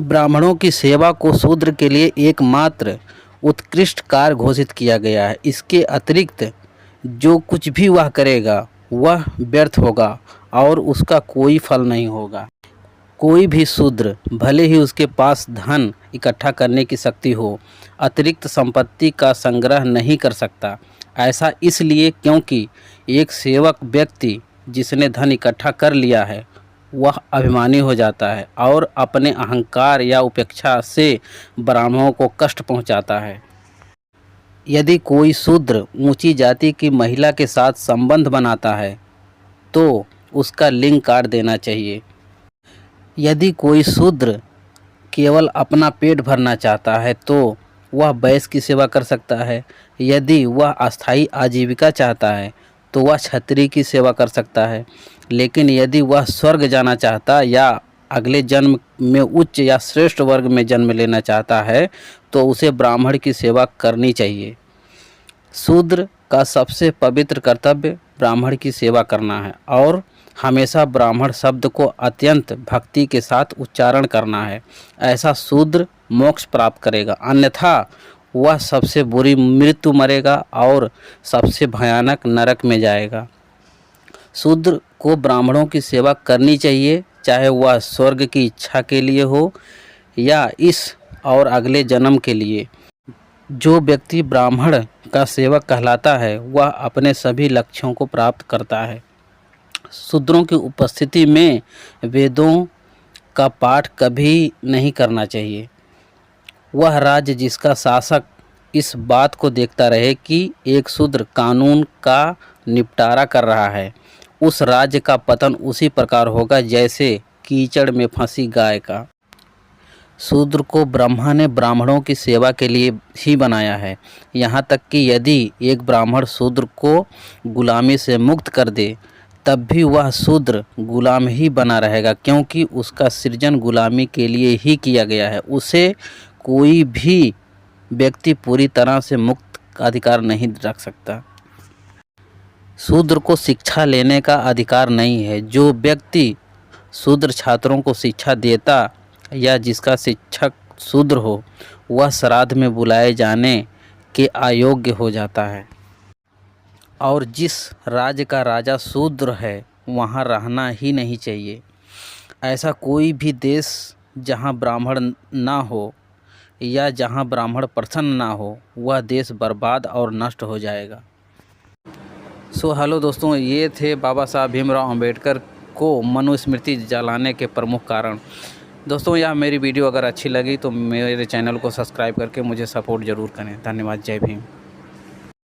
ब्राह्मणों की सेवा को शूद्र के लिए एकमात्र उत्कृष्ट कार्य घोषित किया गया है। इसके अतिरिक्त जो कुछ भी वह करेगा वह व्यर्थ होगा और उसका कोई फल नहीं होगा। कोई भी शूद्र भले ही उसके पास धन इकट्ठा करने की शक्ति हो, अतिरिक्त संपत्ति का संग्रह नहीं कर सकता। ऐसा इसलिए क्योंकि एक सेवक व्यक्ति जिसने धन इकट्ठा कर लिया है वह अभिमानी हो जाता है और अपने अहंकार या उपेक्षा से ब्राह्मणों को कष्ट पहुंचाता है। यदि कोई शूद्र ऊंची जाति की महिला के साथ संबंध बनाता है तो उसका लिंग काट देना चाहिए। यदि कोई शूद्र केवल अपना पेट भरना चाहता है तो वह वैश्य की सेवा कर सकता है। यदि वह अस्थायी आजीविका चाहता है तो वह क्षत्रिय की सेवा कर सकता है। लेकिन यदि वह स्वर्ग जाना चाहता या अगले जन्म में उच्च या श्रेष्ठ वर्ग में जन्म लेना चाहता है तो उसे ब्राह्मण की सेवा करनी चाहिए। शूद्र का सबसे पवित्र कर्तव्य ब्राह्मण की सेवा करना है और हमेशा ब्राह्मण शब्द को अत्यंत भक्ति के साथ उच्चारण करना है। ऐसा शूद्र मोक्ष प्राप्त करेगा, अन्यथा वह सबसे बुरी मृत्यु मरेगा और सबसे भयानक नरक में जाएगा। शूद्र को ब्राह्मणों की सेवा करनी चाहिए, चाहे वह स्वर्ग की इच्छा के लिए हो या इस और अगले जन्म के लिए। जो व्यक्ति ब्राह्मण का सेवक कहलाता है वह अपने सभी लक्ष्यों को प्राप्त करता है। शूद्रों की उपस्थिति में वेदों का पाठ कभी नहीं करना चाहिए। वह राज्य जिसका शासक इस बात को देखता रहे कि एक शूद्र कानून का निपटारा कर रहा है, उस राज्य का पतन उसी प्रकार होगा जैसे कीचड़ में फंसी गाय का। शूद्र को ब्रह्मा ने ब्राह्मणों की सेवा के लिए ही बनाया है। यहाँ तक कि यदि एक ब्राह्मण शूद्र को गुलामी से मुक्त कर दे तब भी वह शूद्र गुलाम ही बना रहेगा, क्योंकि उसका सृजन गुलामी के लिए ही किया गया है। उसे कोई भी व्यक्ति पूरी तरह से मुक्त अधिकार नहीं रख सकता। शूद्र को शिक्षा लेने का अधिकार नहीं है। जो व्यक्ति शूद्र छात्रों को शिक्षा देता या जिसका शिक्षक शूद्र हो वह श्राद्ध में बुलाए जाने के अयोग्य हो जाता है। और जिस राज्य का राजा शूद्र है वहाँ रहना ही नहीं चाहिए। ऐसा कोई भी देश जहाँ ब्राह्मण ना हो या जहाँ ब्राह्मण प्रसन्न ना हो वह देश बर्बाद और नष्ट हो जाएगा। हेलो दोस्तों, ये थे बाबा साहब भीमराव अंबेडकर को मनुस्मृति जलाने के प्रमुख कारण। दोस्तों, यह मेरी वीडियो अगर अच्छी लगी तो मेरे चैनल को सब्सक्राइब करके मुझे सपोर्ट ज़रूर करें। धन्यवाद। जय भीम।